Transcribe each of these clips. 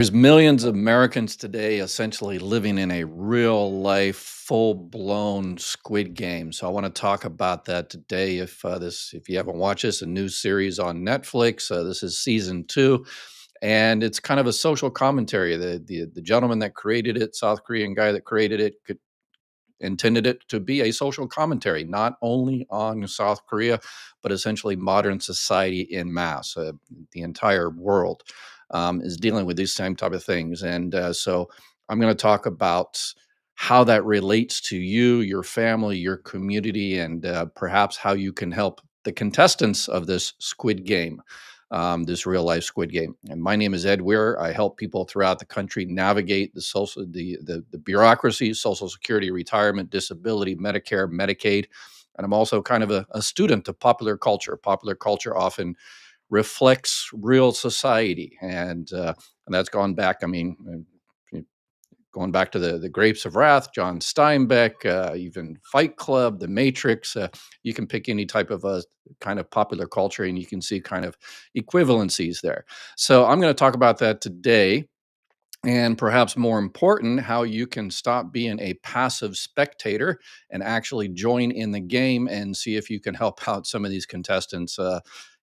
There's millions of Americans today essentially living in a real life, full blown Squid Game. So I want to talk about that today. If you haven't watched this, a new series on Netflix. This is season two, and it's kind of a social commentary. The gentleman that created it, South Korean guy that created it, intended it to be a social commentary, not only on South Korea, but essentially modern society in mass. The entire world is dealing with these same type of things. And so I'm going to talk about how that relates to you, your family, your community, and perhaps how you can help the contestants of this Squid Game, this real life Squid Game. And my name is Ed Weir. I help people throughout the country navigate the bureaucracy, Social Security, retirement, disability, Medicare, Medicaid. And I'm also kind of a student of popular culture. Popular culture often reflects real society, and that's gone back. Going back to the Grapes of Wrath, John Steinbeck, even Fight Club, The Matrix. You can pick any type of kind of popular culture, and you can see kind of equivalencies there. So I'm going to talk about that today, and perhaps more important, how you can stop being a passive spectator and actually join in the game and see if you can help out some of these contestants.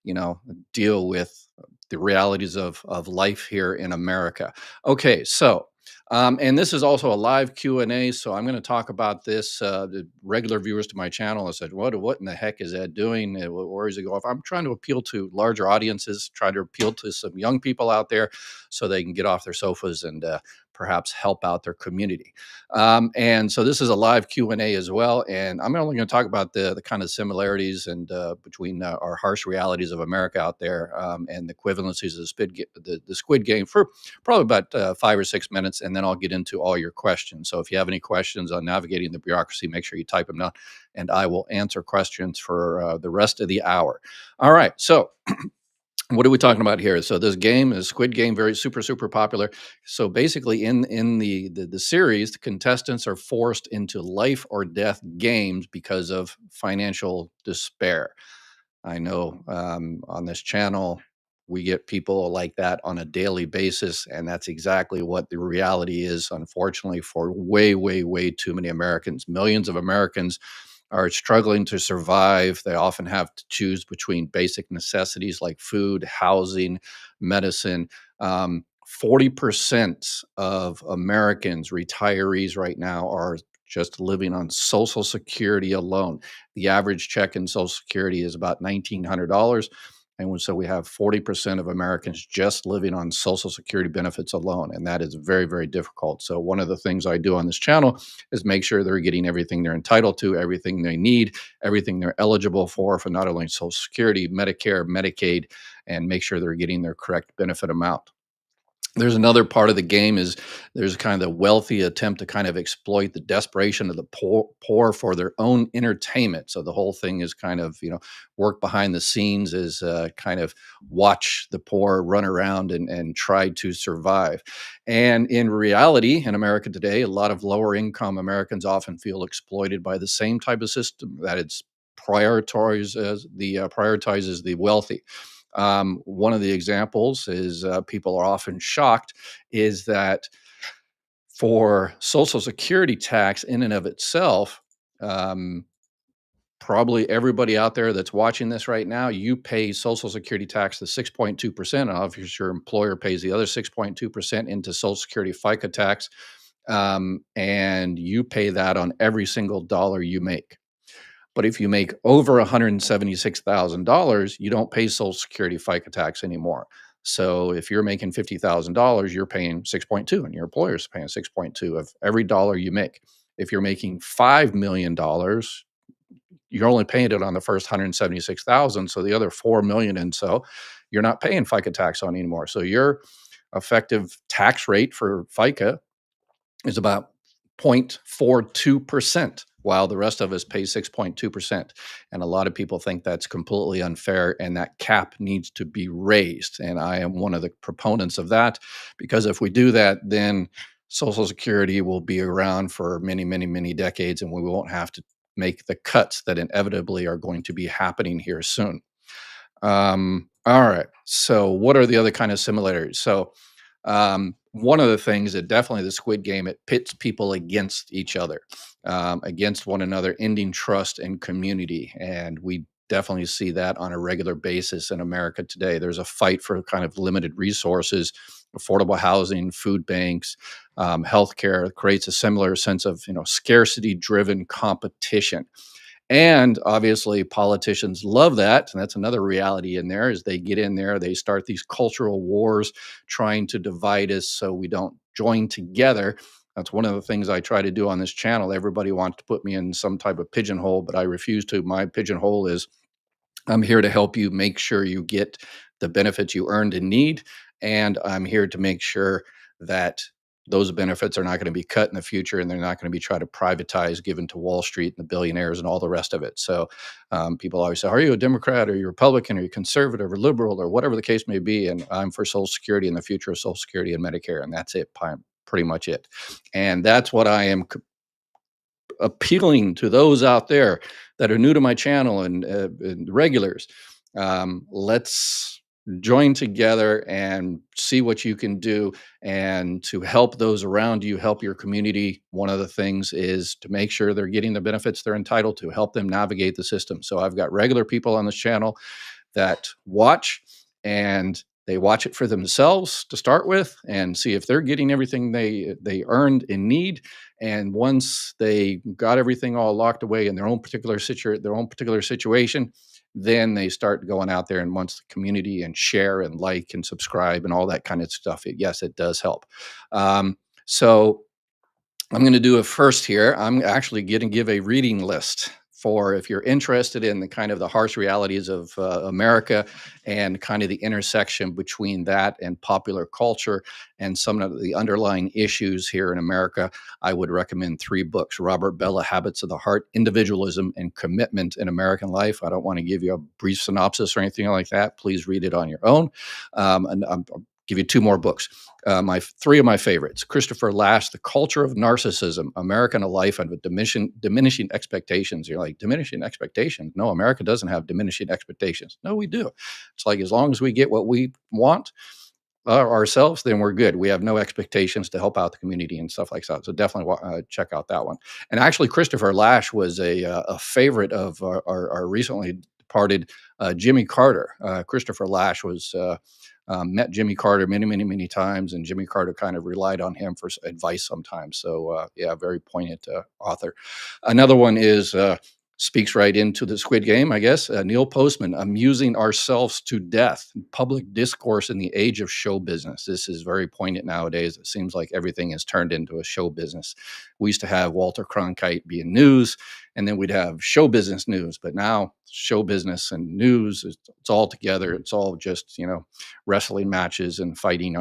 You know, deal with the realities of life here in America. Okay, so and this is also a live Q&A, so I'm going to talk about this. The regular viewers to my channel have said, what in the heck is Ed doing? Where is he going? I'm trying to appeal to larger audiences, try to appeal to some young people out there so they can get off their sofas and perhaps help out their community. And so this is a live Q&A as well, and I'm only going to talk about the kind of similarities and between our harsh realities of America out there, and the equivalencies of the Squid Game for probably about 5 or 6 minutes, and then I'll get into all your questions. So if you have any questions on navigating the bureaucracy, make sure you type them down, and I will answer questions for the rest of the hour. All right, so what are we talking about here? So this game is Squid Game, very super popular. So basically, in the series, the contestants are forced into life or death games because of financial despair. I know, on this channel, we get people like that on a daily basis, and that's exactly what the reality is, unfortunately, for way too many Americans. Millions of Americans are struggling to survive. They often have to choose between basic necessities like food, housing, medicine. 40% of Americans, retirees right now, are just living on Social Security alone. The average check in Social Security is about $1,900. And so we have 40% of Americans just living on Social Security benefits alone. And that is very difficult. So, one of the things I do on this channel is make sure they're getting everything they're entitled to, everything they need, everything they're eligible for not only Social Security, Medicare, Medicaid, and make sure they're getting their correct benefit amount. There's another part of the game is there's kind of the wealthy attempt to kind of exploit the desperation of the poor for their own entertainment. So the whole thing is kind of, work behind the scenes is kind of watch the poor run around and try to survive. And in reality, in America today, a lot of lower income Americans often feel exploited by the same type of system that it's prioritizes the wealthy. One of the examples is, people are often shocked, is that for Social Security tax in and of itself, um, probably everybody out there that's watching this right now, you pay Social Security tax, the 6.2%. Obviously, your employer pays the other 6.2% into Social Security FICA tax, and you pay that on every single dollar you make. But if you make over $176,000, you don't pay Social Security FICA tax anymore. So if you're making $50,000, you're paying 6.2, and your employer's paying 6.2 of every dollar you make. If you're making $5 million, you're only paying it on the first 176,000. So the other 4 million and so you're not paying FICA tax on anymore. So your effective tax rate for FICA is about 0.42%, while the rest of us pay 6.2%. And a lot of people think that's completely unfair, and that cap needs to be raised. And I am one of the proponents of that, because if we do that, then Social Security will be around for many decades, and we won't have to make the cuts that inevitably are going to be happening here soon. All right. So, what are the other kind of similarities? So, one of the things that definitely the Squid Game, it pits people against each other, against one another, ending trust and community. And we definitely see that on a regular basis in America today. There's a fight for kind of limited resources, affordable housing, food banks, healthcare. It creates a similar sense of scarcity driven competition. And obviously, politicians love that. And that's another reality in there is they get in there, they start these cultural wars trying to divide us so we don't join together. That's one of the things I try to do on this channel. Everybody wants to put me in some type of pigeonhole, but I refuse to. My pigeonhole is I'm here to help you make sure you get the benefits you earned and need. And I'm here to make sure that those benefits are not going to be cut in the future and they're not going to be tried to privatize, given to Wall Street and the billionaires and all the rest of it. So people always say, are you a Democrat or you Republican or you conservative or liberal or whatever the case may be? And I'm for Social Security and the future of Social Security and Medicare. And that's it, pretty much it. And that's what I am appealing to those out there that are new to my channel and regulars. Let's join together and see what you can do and to help those around you, help your community. One of the things is to make sure they're getting the benefits they're entitled to, help them navigate the system. So I've got regular people on this channel that watch, and they watch it for themselves to start with and see if they're getting everything they earned and need. And once they got everything all locked away in their own particular situation, then they start going out there and once the community and share and like and subscribe and all that kind of stuff. Yes, it does help. So I'm going to do a first here. I'm actually going to give a reading list for if you're interested in the kind of the harsh realities of America and kind of the intersection between that and popular culture and some of the underlying issues here in America. I would recommend 3 books: Robert Bellah, Habits of the Heart, Individualism and Commitment in American Life. I don't want to give you a brief synopsis or anything like that. Please read it on your own. And I'll give you 2 more books. My 3 of my favorites: Christopher Lasch, The Culture of Narcissism, American Life and with Diminishing Expectations. You're like, diminishing expectations? No, America doesn't have diminishing expectations. No, we do. It's like, as long as we get what we want ourselves, then we're good. We have no expectations to help out the community and stuff like that. So definitely check out that one. And actually, Christopher Lasch was a favorite of our recently departed Jimmy Carter. Christopher Lasch was met Jimmy Carter many, many, many times, and Jimmy Carter kind of relied on him for advice sometimes. So yeah, very poignant author. Another one is speaks right into the Squid Game, I guess. Neil Postman, Amusing Ourselves to Death, Public Discourse in the Age of Show Business. This is very poignant nowadays. It seems like everything has turned into a show business. We used to have Walter Cronkite being news, and then we'd have show business news. But now show business and news, it's all together. It's all just, wrestling matches and fighting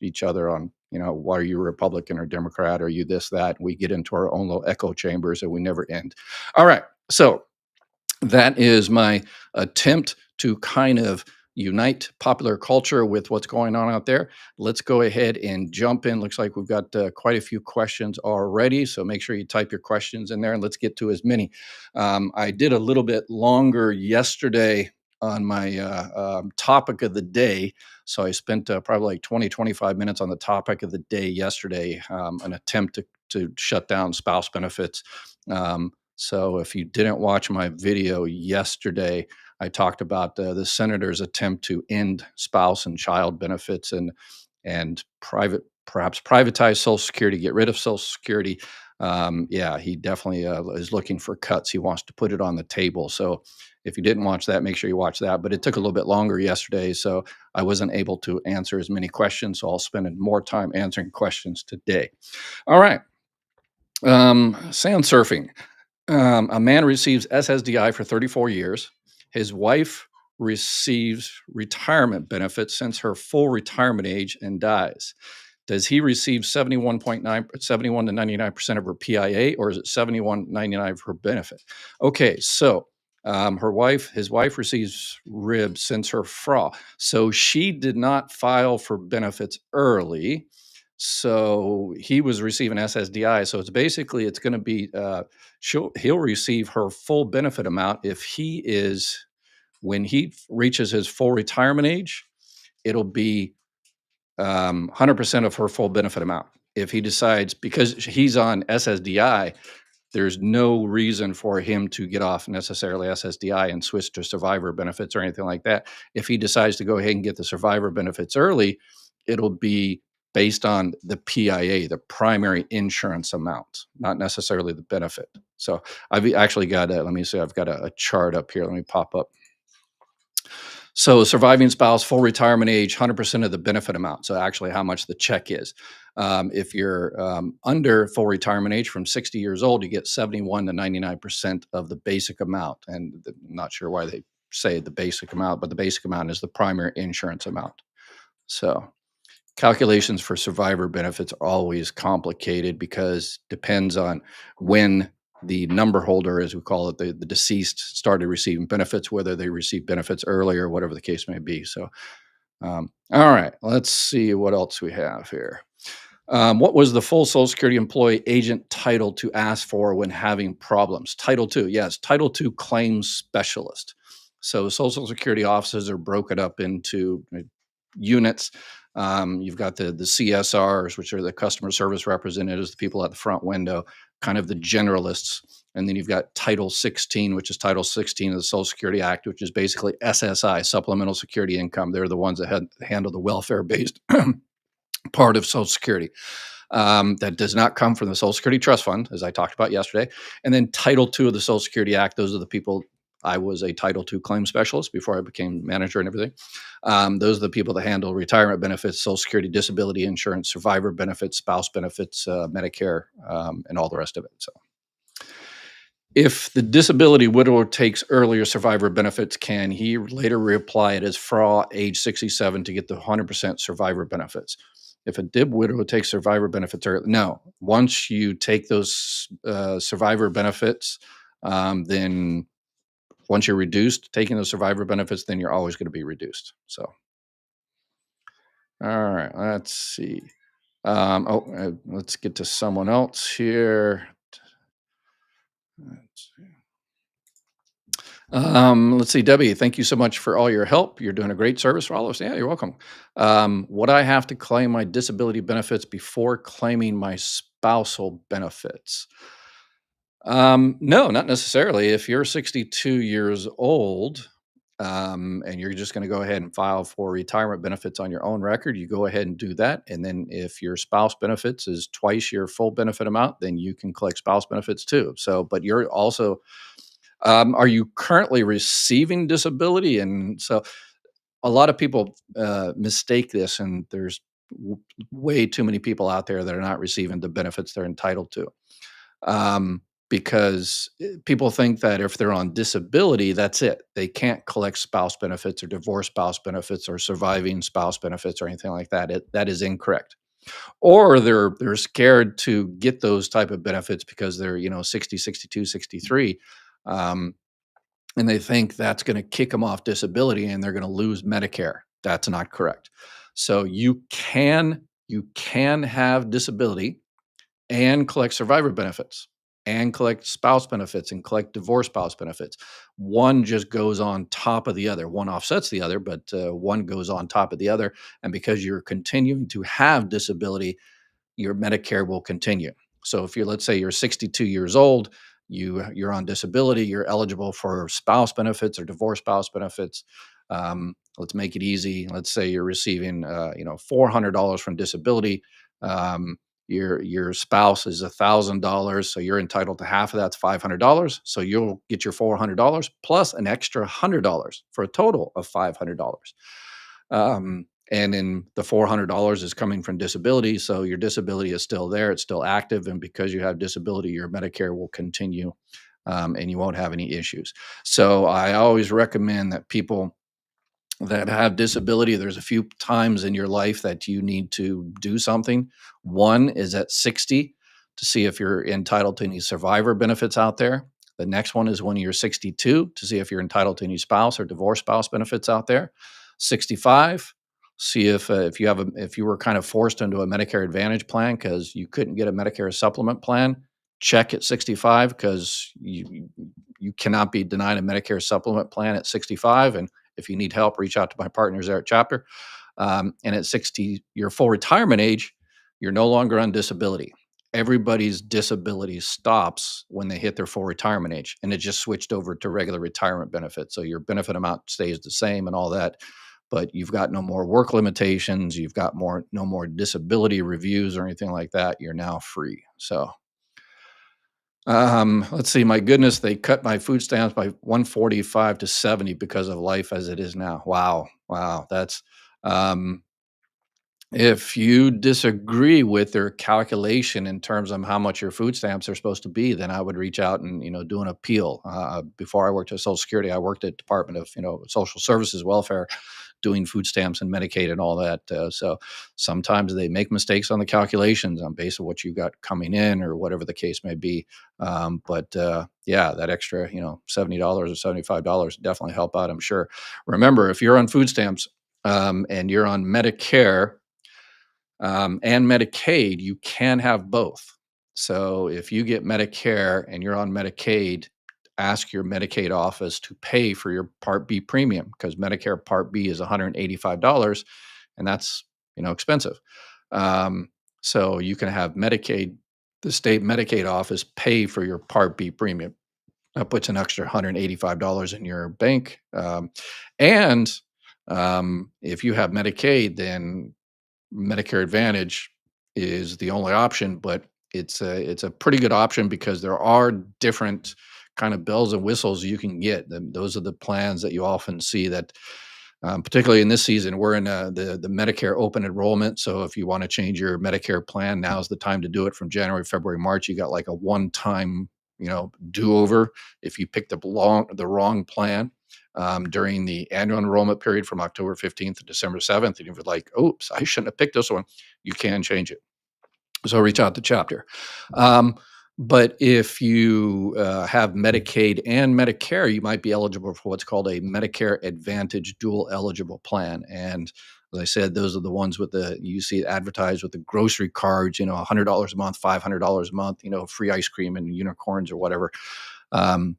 each other on, why are you Republican or Democrat? Are you this, that? We get into our own little echo chambers and we never end. All right. So that is my attempt to kind of unite popular culture with what's going on out there. Let's go ahead and jump in. Looks like we've got quite a few questions already. So make sure you type your questions in there and let's get to as many. I did a little bit longer yesterday on my topic of the day. So I spent probably like 20, 25 minutes on the topic of the day yesterday, an attempt to shut down spouse benefits. So if you didn't watch my video yesterday, I talked about the senator's attempt to end spouse and child benefits and perhaps privatize Social Security, get rid of Social Security. Yeah, he definitely is looking for cuts. He wants to put it on the table. So if you didn't watch that, make sure you watch that. But it took a little bit longer yesterday, so I wasn't able to answer as many questions. So I'll spend more time answering questions today. All right. Sand surfing. A man receives SSDI for 34 years. His wife receives retirement benefits since her full retirement age and dies. Does he receive 71 to 99% of her PIA, or is it 71.99 of her benefit? Okay, so his wife receives RIB since her FRA. So she did not file for benefits early. So he was receiving SSDI. So it's going to be he'll receive her full benefit amount when he reaches his full retirement age. It'll be 100% of her full benefit amount. If he decides, because he's on SSDI, there's no reason for him to get off necessarily SSDI and switch to survivor benefits or anything like that. If he decides to go ahead and get the survivor benefits early, it'll be based on the PIA, the primary insurance amount, not necessarily the benefit. So I've actually got let me see, I've got a chart up here. Let me pop up. So surviving spouse, full retirement age, 100% of the benefit amount. So actually how much the check is. If you're under full retirement age from 60 years old, you get 71 to 99% of the basic amount. And I'm not sure why they say the basic amount, but the basic amount is the primary insurance amount. So calculations for survivor benefits are always complicated because depends on when the number holder, as we call it, the deceased started receiving benefits, whether they received benefits early or whatever the case may be. So, all right, let's see what else we have here. What was the full Social Security employee agent title to ask for when having problems? Title two, yes, Title two claims specialist. So Social Security offices are broken up into units. You've got the CSRs, which are the customer service representatives, the people at the front window, kind of the generalists. And then you've got Title 16, which is Title 16 of the Social Security Act, which is basically SSI, Supplemental Security Income. They're the ones that handle the welfare-based part of Social Security. That does not come from the Social Security Trust Fund, as I talked about yesterday. And then Title II of the Social Security Act, those are the people. I was a Title II claim specialist before I became manager and everything. Those are the people that handle retirement benefits, Social Security, disability insurance, survivor benefits, spouse benefits, Medicare, and all the rest of it. So if the disability widower takes earlier survivor benefits, can he later reapply it as FRA age 67 to get the 100% survivor benefits? If a DIB widow takes survivor benefits early, no. Once you take those survivor benefits, then once you're reduced, taking those survivor benefits, then you're always going to be reduced. So, all right, let's see. Let's get to someone else here. Let's see, Debbie, thank you so much for all your help. You're doing a great service for all of us. Yeah, you're welcome. Would I have to claim my disability benefits before claiming my spousal benefits? No, not necessarily. If you're 62 years old, and you're just going to go ahead and file for retirement benefits on your own record, you go ahead and do that. And then if your spouse benefits is twice your full benefit amount, then you can collect spouse benefits too. So, but you're also, are you currently receiving disability? And so a lot of people mistake this, and there's way too many people out there that are not receiving the benefits they're entitled to. Because people think that if they're on disability, that's it. They can't collect spouse benefits or divorce spouse benefits or surviving spouse benefits or anything like that. That is incorrect. Or they're scared to get those type of benefits because they're 60, 62, 63, and they think that's going to kick them off disability and they're going to lose Medicare. That's not correct. So you can have disability and collect survivor benefits and collect spouse benefits and collect divorce spouse benefits. One just goes on top of the other. One offsets the other, but one goes on top of the other. And because you're continuing to have disability, your Medicare will continue. So if let's say you're 62 years old, you're on disability, you're eligible for spouse benefits or divorce spouse benefits. Let's make it easy. Let's say you're receiving $400 from disability. Your spouse is $1,000, so you're entitled to half of that's $500. So you'll get your $400 plus an extra $100 for a total of $500. And then the $400 is coming from disability, so your disability is still there, it's still active, and because you have disability, your Medicare will continue, and you won't have any issues. So I always recommend that people that have disability, there's a few times in your life that you need to do something. One is at 60 to see if you're entitled to any survivor benefits out there. The next one is when you're 62 to see if you're entitled to any spouse or divorce spouse benefits out there. 65, see if you were kind of forced into a Medicare Advantage plan because you couldn't get a Medicare supplement plan. Check at 65 because you cannot be denied a Medicare supplement plan at 65. And if you need help, reach out to my partners there at Chapter. And at 60, your full retirement age, you're no longer on disability. Everybody's disability stops when they hit their full retirement age, and it just switched over to regular retirement benefits. So your benefit amount stays the same and all that, but you've got no more work limitations. You've got no more disability reviews or anything like that. You're now free. So let's see. My goodness, they cut my food stamps by 145 to 70 because of life as it is now. Wow, wow, that's um, if you disagree with their calculation in terms of how much your food stamps are supposed to be, then I would reach out and do an appeal. Before I worked at Social Security, I worked at Department of Social Services Welfare, doing food stamps and Medicaid and all that. So sometimes they make mistakes on the calculations on base of what you got coming in or whatever the case may be. But yeah, that extra $70 or $75 definitely help out, I'm sure. Remember, if you're on food stamps and you're on Medicare and Medicaid, you can have both. So if you get Medicare and you're on Medicaid, ask your Medicaid office to pay for your Part B premium, because Medicare Part B is $185, and that's expensive. Um, so you can have Medicaid, the state Medicaid office, pay for your Part B premium. That puts an extra $185 in your bank. And if you have Medicaid, then Medicare Advantage is the only option, but it's a pretty good option because there are different kind of bells and whistles you can get. Those are the plans that you often see that, particularly in this season, we're in the Medicare open enrollment. So if you want to change your Medicare plan, now's the time to do it. From January, February, March, you got like a one-time, do-over if you pick the wrong plan during the annual enrollment period from October 15th to December 7th, and you're like, oops, I shouldn't have picked this one. You can change it. So reach out to chapter. Um, but if you have Medicaid and Medicare, you might be eligible for what's called a Medicare Advantage dual eligible plan. And as I said, those are the ones you see it advertised with the grocery cards, $100 a month, $500 a month, free ice cream and unicorns or whatever.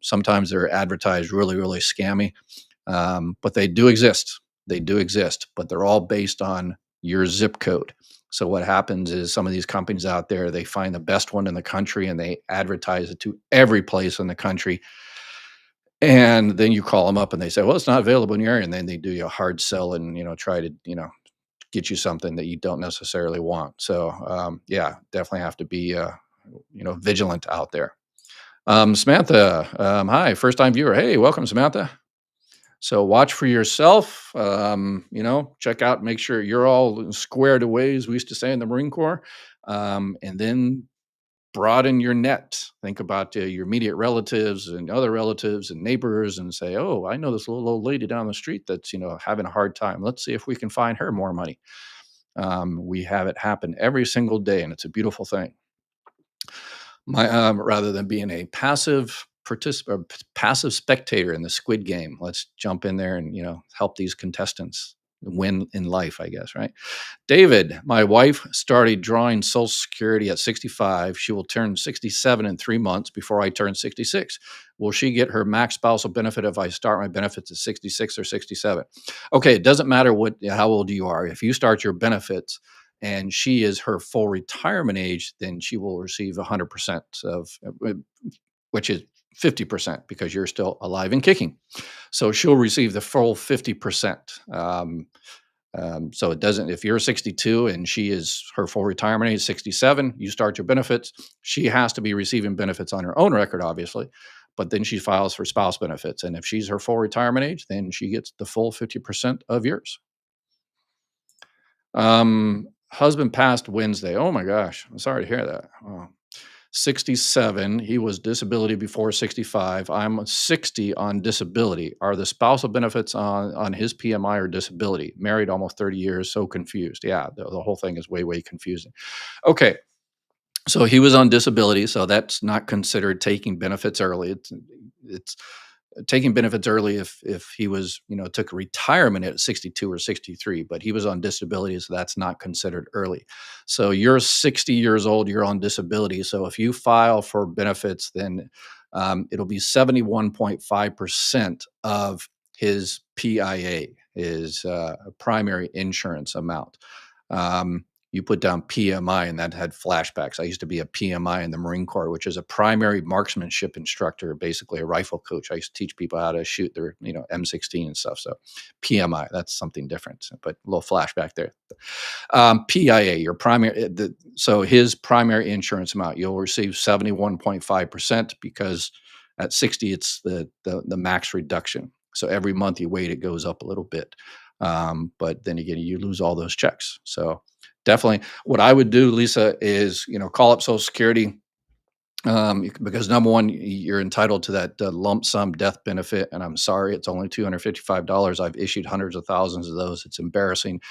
Sometimes they're advertised really, really scammy, but they do exist. They do exist, but they're all based on your zip code. So what happens is some of these companies out there, they find the best one in the country and they advertise it to every place in the country. And then you call them up and they say, well, it's not available in your area. And then they do you a hard sell and, try to, get you something that you don't necessarily want. So yeah, definitely have to be, vigilant out there. Samantha, hi, first time viewer. Hey, welcome, Samantha. So watch for yourself. Check out, make sure you're all squared away, as we used to say in the Marine Corps, and then broaden your net. Think about your immediate relatives and other relatives and neighbors, and say, "Oh, I know this little old lady down the street that's having a hard time. Let's see if we can find her more money." We have it happen every single day, and it's a beautiful thing. Rather than being a passive participant, passive spectator in the Squid Game, let's jump in there and help these contestants win in life, I guess, right? David, my wife started drawing Social Security at 65. She will turn 67 in 3 months before I turn 66. Will she get her max spousal benefit if I start my benefits at 66 or 67? Okay, it doesn't matter how old you are. If you start your benefits and she is her full retirement age, then she will receive 100% which is 50% because you're still alive and kicking. So she'll receive the full 50%. So it doesn't, if you're 62 and she is her full retirement age, 67, you start your benefits. She has to be receiving benefits on her own record, obviously, but then she files for spouse benefits. And if she's her full retirement age, then she gets the full 50% of yours. Husband passed Wednesday. Oh my gosh. I'm sorry to hear that. Oh. 67. He was disability before 65. I'm 60 on disability. Are the spousal benefits on his PMI or disability? Married almost 30 years, so confused. Yeah, the whole thing is way, way confusing. Okay. So he was on disability, so that's not considered taking benefits early. It's taking benefits early if he was took retirement at 62 or 63, but he was on disability, so that's not considered early. So you're 60 years old, you're on disability, so if you file for benefits, then it'll be 71.5% of his PIA, is a primary insurance amount. You put down PMI, and that had flashbacks. I used to be a PMI in the Marine Corps, which is a primary marksmanship instructor, basically a rifle coach. I used to teach people how to shoot their, M16 and stuff. So PMI, that's something different, but a little flashback there. PIA, your primary, so his primary insurance amount, you'll receive 71.5% because at 60, it's the max reduction. So every month you wait, it goes up a little bit. But then again, you lose all those checks. So definitely what I would do, Lisa, is, call up Social Security, because number one, you're entitled to that lump sum death benefit. And I'm sorry, it's only $255. I've issued hundreds of thousands of those. It's embarrassing.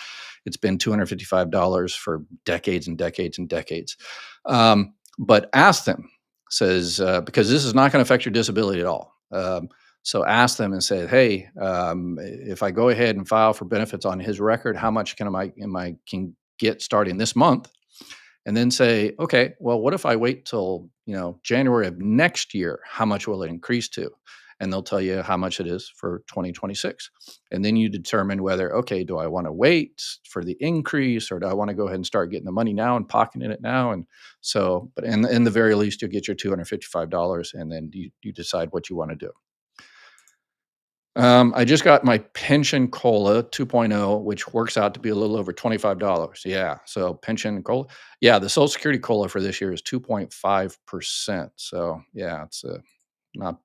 It's been $255 for decades and decades and decades. But ask them, says, because this is not going to affect your disability at all. So ask them and say, hey, if I go ahead and file for benefits on his record, how much can get starting this month? And then say, okay, well, what if I wait till, January of next year? How much will it increase to? And they'll tell you how much it is for 2026. And then you determine whether, okay, do I want to wait for the increase, or do I want to go ahead and start getting the money now and pocketing it now? And so, but in the very least, you'll get your $255, and then you decide what you want to do. I just got my pension COLA 2.0, which works out to be a little over $25. Yeah. So pension COLA. Yeah. The Social Security COLA for this year is 2.5%. So yeah, it's not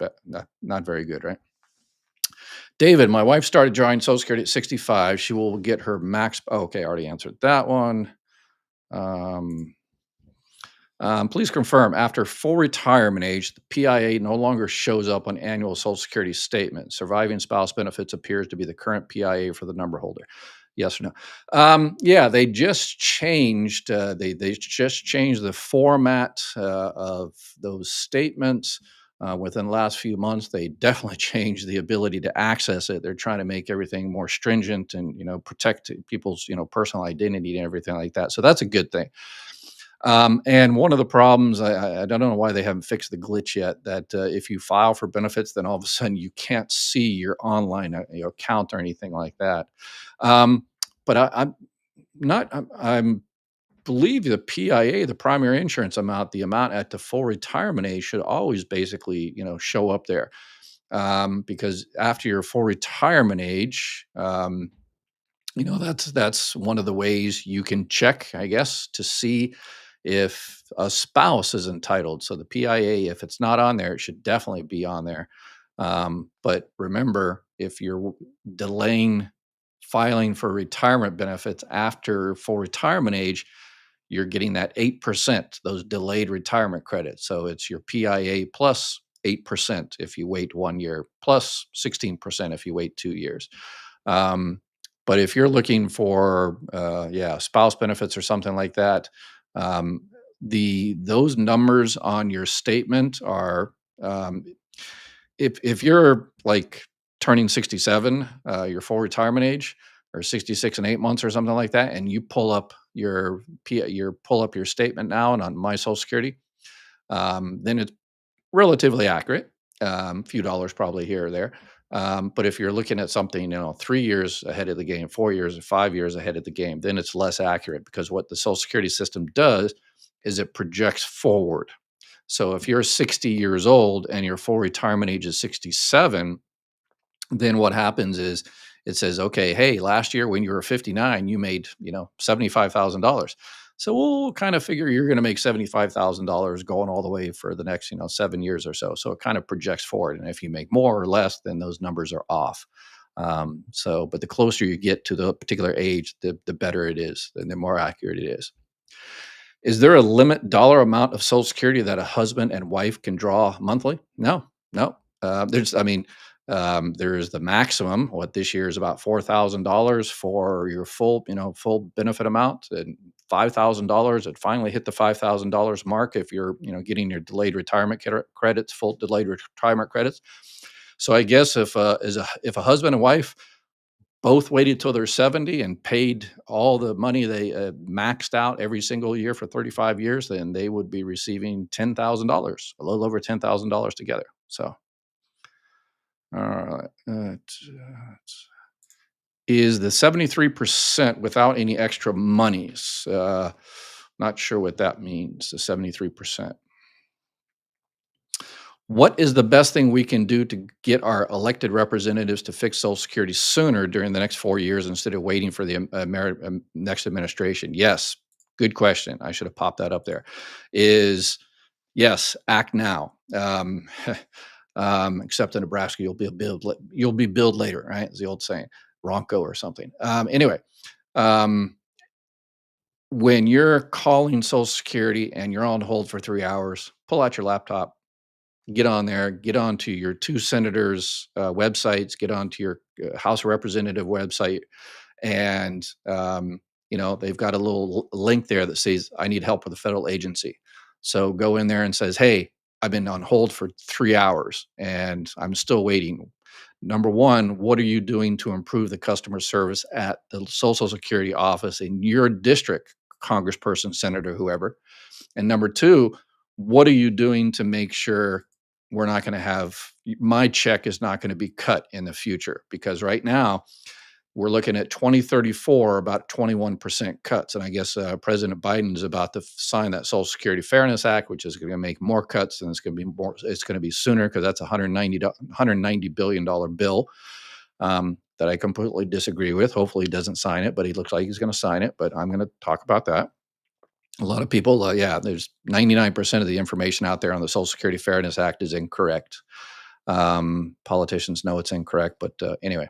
very good, right? David, my wife started drawing Social Security at 65. She will get her max. Okay. I already answered that one. Um, Please confirm, after full retirement age, the PIA no longer shows up on annual Social Security statement. Surviving spouse benefits appears to be the current PIA for the number holder. Yes or no? Yeah, they just changed. They just changed the format of those statements within the last few months. They definitely changed the ability to access it. They're trying to make everything more stringent and protect people's personal identity and everything like that. So that's a good thing. And one of the problems, I don't know why they haven't fixed the glitch yet, that if you file for benefits, then all of a sudden you can't see your online account or anything like that. Um, but I'm not, I'm believe the PIA, the primary insurance amount, the amount at the full retirement age should always basically, show up there. Because after your full retirement age, that's one of the ways you can check, I guess, to see if a spouse is entitled. So the PIA, if it's not on there, it should definitely be on there. But remember, if you're delaying filing for retirement benefits after full retirement age, you're getting that 8%, those delayed retirement credits. So it's your PIA plus 8% if you wait 1 year, plus 16% if you wait 2 years. Um, but if you're looking for, spouse benefits or something like that, um, those numbers on your statement are, um, if you're like turning 67, your full retirement age, or 66 and 8 months or something like that, and you pull up your statement now and on my Social Security, then it's relatively accurate. A few dollars probably here or there. But if you're looking at something, 3 years ahead of the game, 4 years or 5 years ahead of the game, then it's less accurate, because what the Social Security system does is it projects forward. So if you're 60 years old and your full retirement age is 67, then what happens is it says, okay, hey, last year when you were 59, you made, $75,000. So we'll kind of figure you're going to make $75,000 going all the way for the next, 7 years or so. So it kind of projects forward. And if you make more or less, then those numbers are off. But the closer you get to the particular age, the better it is, and the more accurate it is. Is there a limit dollar amount of Social Security that a husband and wife can draw monthly? No, no. There's the maximum. What this year is about $4,000 for your full benefit amount, and $5,000. It finally hit the $5,000 mark if you're, getting your delayed retirement credits, full delayed retirement credits. So I guess if a husband and wife both waited till they're 70 and paid all the money they maxed out every single year for 35 years, then they would be receiving $10,000, a little over $10,000 together. So, all right. is the 73% without any extra monies. Not sure what that means, the 73%. What is the best thing we can do to get our elected representatives to fix Social Security sooner during the next 4 years instead of waiting for the next administration? Yes, good question. I should have popped that up there. Is yes, act now. Except in Nebraska, you'll be billed later, right? Is the old saying, Ronco or something. Anyway, um, when you're calling Social Security and you're on hold for 3 hours, pull out your laptop, get on there, get onto your two senators' websites, get onto your House Representative website, and they've got a little link there that says, "I need help with a federal agency." So go in there and says, "Hey, I've been on hold for 3 hours and I'm still waiting. Number one, what are you doing to improve the customer service at the Social Security office in your district, congressperson, senator, whoever? And number two, what are you doing to make sure we're not going to have my check is not going to be cut in the future? Because right now we're looking at 2034, about 21% cuts. And I guess President Biden is about to sign that Social Security Fairness Act, which is going to make more cuts, and it's going to be sooner because that's a $190 billion bill that I completely disagree with. Hopefully he doesn't sign it, but he looks like he's going to sign it. But I'm going to talk about that. A lot of people, yeah, there's 99% of the information out there on the Social Security Fairness Act is incorrect. Politicians know it's incorrect, but anyway.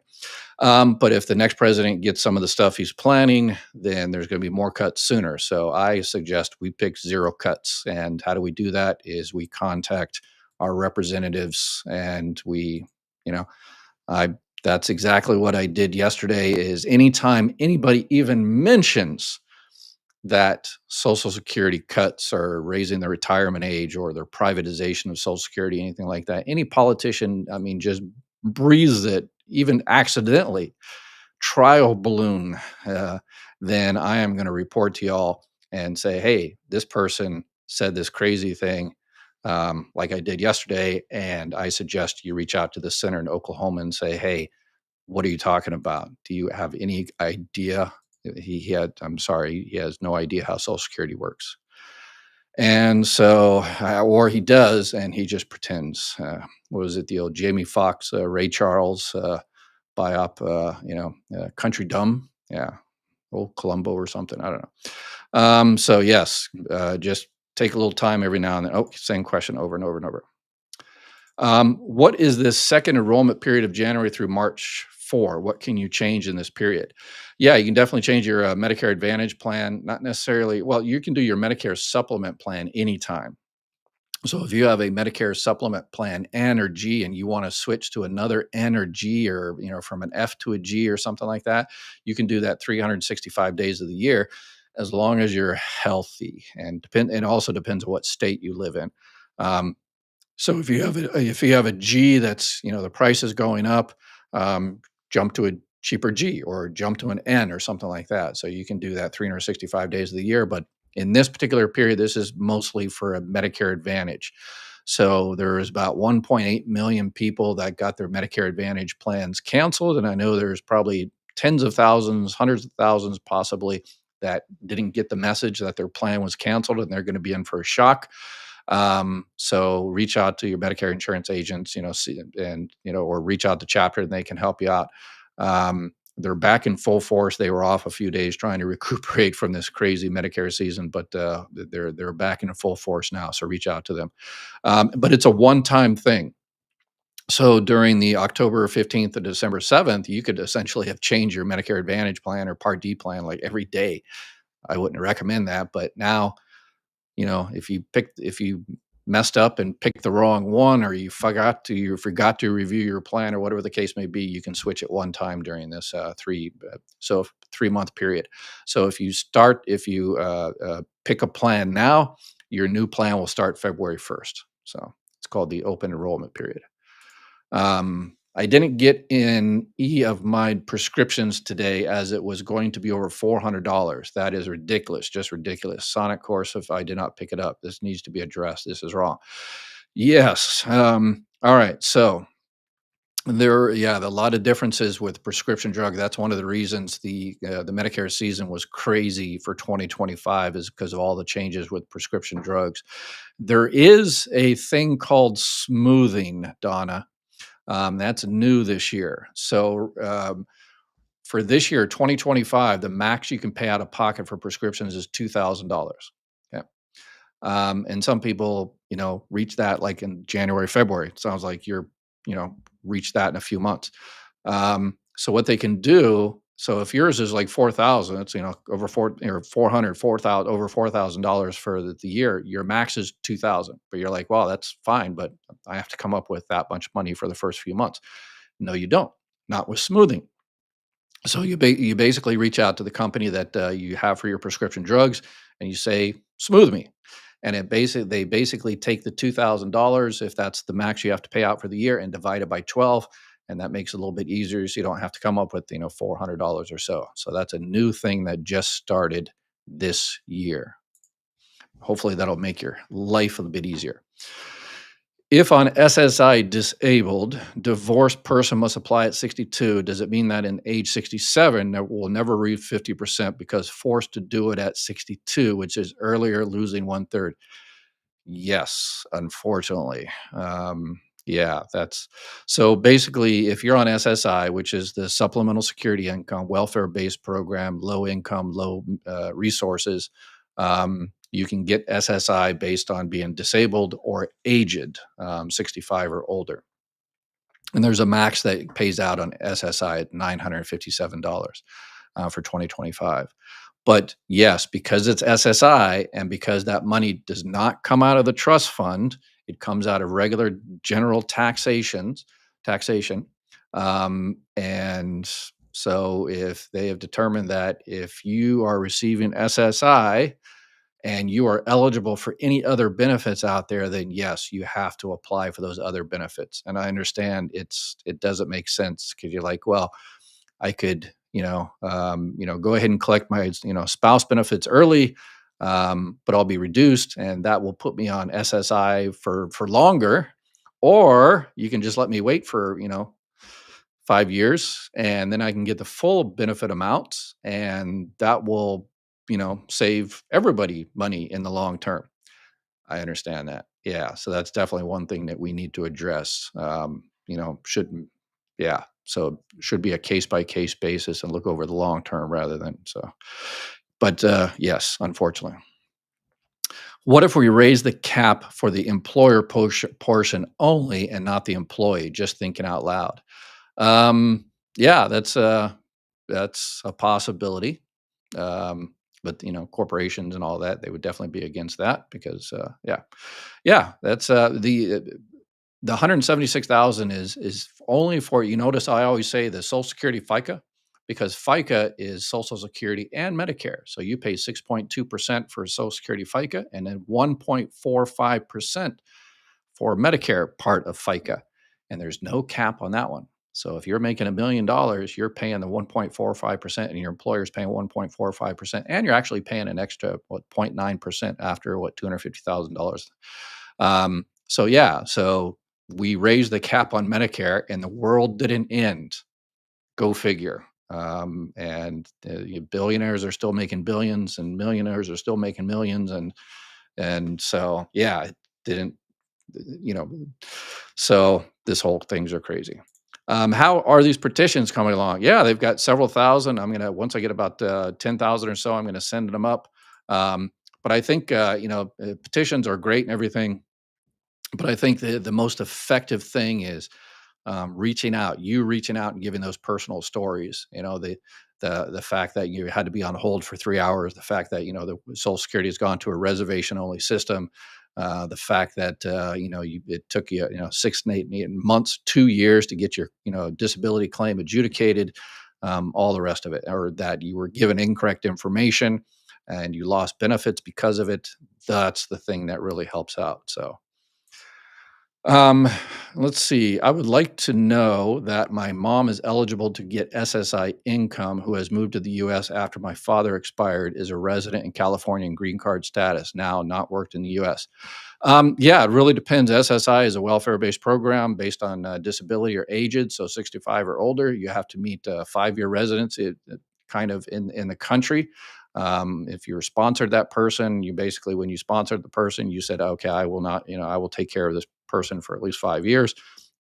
But if the next president gets some of the stuff he's planning, then there's going to be more cuts sooner. So I suggest we pick zero cuts. And how do we do that? Is we contact our representatives, and you know, I that's exactly what I did yesterday. Is anytime anybody even mentions that Social Security cuts or raising the retirement age or their privatization of Social Security, anything like that, any politician, I mean, just breathes it, even accidentally, trial balloon, uh, then I am going to report to y'all and say, hey, this person said this crazy thing, like I did yesterday. And I suggest you reach out to the center in Oklahoma and say, hey, what are you talking about? Do you have any idea? I'm sorry, he has no idea how Social Security works. And so, or he does, and he just pretends. What was it, the old Jamie Foxx, Ray Charles biop, Country Dumb? Yeah, old Columbo or something. I don't know. So, yes, just take a little time every now and then. Oh, same question over and over and over. What is this second enrollment period of January through March for? What can you change in this period? Yeah, you can definitely change your Medicare Advantage plan. Not necessarily, well, you can do your Medicare supplement plan anytime. So if you have a Medicare supplement plan N or G and you want to switch to another N or G, or from an F to a G or something like that, you can do that 365 days of the year as long as you're healthy. And it also depends on what state you live in. Um, so if you have a G that's, the price is going up, um, jump to a cheaper G or jump to an N or something like that. So you can do that 365 days of the year. But in this particular period, this is mostly for a Medicare Advantage. So there's about 1.8 million people that got their Medicare Advantage plans canceled. And I know there's probably tens of thousands, hundreds of thousands possibly that didn't get the message that their plan was canceled, and they're going to be in for a shock. So reach out to your Medicare insurance agents, or reach out to Chapter and they can help you out. They're back in full force. They were off a few days trying to recuperate from this crazy Medicare season, but they're back in full force now. So reach out to them. But it's a one-time thing. So during the October 15th to December 7th, you could essentially have changed your Medicare Advantage plan or Part D plan like every day. I wouldn't recommend that, but now, if you messed up and picked the wrong one, or you forgot to review your plan, or whatever the case may be, you can switch at one time during this 3 month period. So if you pick a plan now, your new plan will start February 1st. So it's called the open enrollment period. I didn't get in of my prescriptions today, as it was going to be over $400. That is ridiculous, just ridiculous. Sonic course, if I did not pick it up, this needs to be addressed. This is wrong. Yes. All right. So Yeah, a lot of differences with prescription drug. That's one of the reasons the Medicare season was crazy for 2025 is because of all the changes with prescription drugs. There is a thing called smoothing, Donna. That's new this year. So for this year, 2025, the max you can pay out of pocket for prescriptions is $2,000. Yeah. And some people, reach that like in January, February. It sounds like you know, reach that in a few months. So what they can do, so if yours is like 4,000, it's, over 400, 4,000, over $4,000 for the year, your max is 2,000, but you're like, well, that's fine, but I have to come up with that much money for the first few months. No, you don't, not with smoothing. So you basically reach out to the company that you have for your prescription drugs, and you say, "Smooth me," and they basically take the $2,000 if that's the max you have to pay out for the year and divide it by 12, and that makes it a little bit easier, so you don't have to come up with $400 or so. So that's a new thing that just started this year. Hopefully, that'll make your life a bit easier. If on SSI disabled, divorced person must apply at 62, does it mean that in age 67 that will never reach 50% because forced to do it at 62, which is earlier, losing one third? Yes, unfortunately. Yeah, that's so basically if you're on SSI, which is the supplemental security income, welfare based program, low income, low resources, you can get SSI based on being disabled or aged, 65 or older. And there's a max that pays out on SSI at $957 for 2025. But yes, because it's SSI and because that money does not come out of the trust fund, it comes out of regular general taxation. And so if they have determined that if you are receiving SSI and you are eligible for any other benefits out there, then yes, you have to apply for those other benefits. And I understand it doesn't make sense because you're like, well, I could, go ahead and collect my, spouse benefits early, but I'll be reduced, and that will put me on SSI for longer. Or you can just let me wait for 5 years, and then I can get the full benefit amount, and that will, save everybody money in the long term. I understand that. Yeah, so that's definitely one thing that we need to address. Shouldn't yeah, so should be a case by case basis and look over the long term rather than so. But yes, unfortunately. What if we raise the cap for the employer portion only and not the employee? Just thinking out loud. Yeah, that's a possibility. But corporations and all that, they would definitely be against that because yeah, that's the 176,000 is only for, notice I always say the Social Security FICA, because FICA is Social Security and Medicare. So you pay 6.2% for Social Security FICA and then 1.45% for Medicare part of FICA. And there's no cap on that one. So if you're making $1 million, you're paying the 1.45% and your employer's paying 1.45%. And you're actually paying an extra, 0.9% after $250,000. So yeah, so we raised the cap on Medicare and the world didn't end. Go figure. And billionaires are still making billions and millionaires are still making millions. And so, yeah, it didn't, you know, so this whole things are crazy. How are these petitions coming along? Yeah, they've got several thousand. Once I get about 10,000 or so, I'm going to send them up. But I think, petitions are great and everything. But I think the most effective thing is reaching out and giving those personal stories. The fact that you had to be on hold for 3 hours, the fact that the Social Security has gone to a reservation only system, the fact that it took you 6 and 8 months, 2 years to get your disability claim adjudicated, all the rest of it, or that you were given incorrect information and you lost benefits because of it. That's the thing that really helps out. So Um, let's see. I would like to know that my mom is eligible to get SSI income who has moved to the US after my father expired, is a resident in California and green card status, now not worked in the US. Yeah, it really depends. SSI is a welfare based program based on disability or aged. So 65 or older, you have to meet 5 year residency kind of in the country. If you're sponsored that person, you basically, when you sponsored the person, you said, okay, I will not, I will take care of this person for at least 5 years.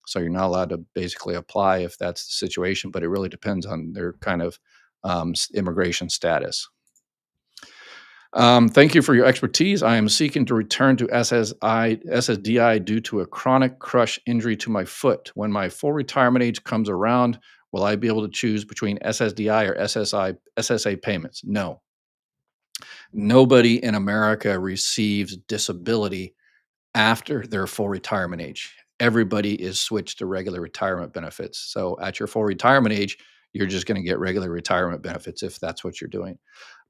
So you're not allowed to basically apply if that's the situation, but it really depends on their kind of immigration status. Thank you for your expertise. I am seeking to return to SSDI due to a chronic crush injury to my foot. When my full retirement age comes around, will I be able to choose between SSDI or SSA payments? No. Nobody in America receives disability after their full retirement age. Everybody is switched to regular retirement benefits. So at your full retirement age, you're just going to get regular retirement benefits if that's what you're doing.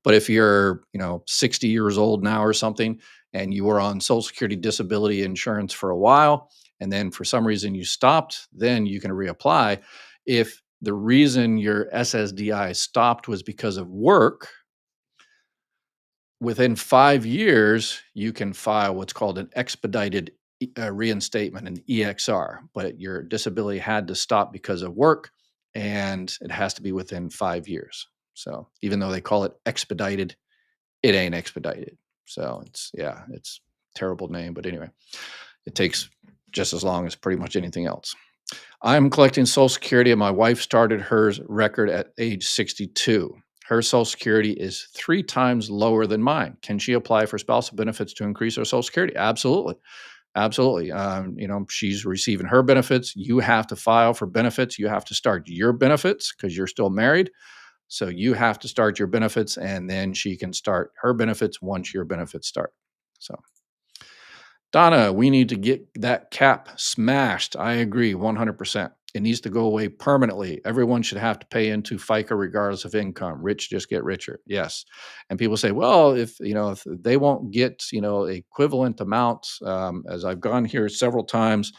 But if you're, 60 years old now or something, and you were on Social Security disability insurance for a while, and then for some reason you stopped, then you can reapply. If the reason your SSDI stopped was because of work, within 5 years, you can file what's called an expedited reinstatement, an EXR, but your disability had to stop because of work and it has to be within 5 years. So even though they call it expedited, it ain't expedited. So it's a terrible name, but anyway, it takes just as long as pretty much anything else. I'm collecting Social Security, and my wife started hers record at age 62. Her Social Security is 3 times lower than mine. Can she apply for spousal benefits to increase her Social Security? Absolutely. Absolutely. She's receiving her benefits. You have to file for benefits. You have to start your benefits because you're still married. So you have to start your benefits, and then she can start her benefits once your benefits start. So, Donna, we need to get that cap smashed. I agree 100%. It needs to go away permanently. Everyone should have to pay into FICA regardless of income. Rich just get richer. Yes. And people say, well, if they won't get, equivalent amounts, as I've gone here several times,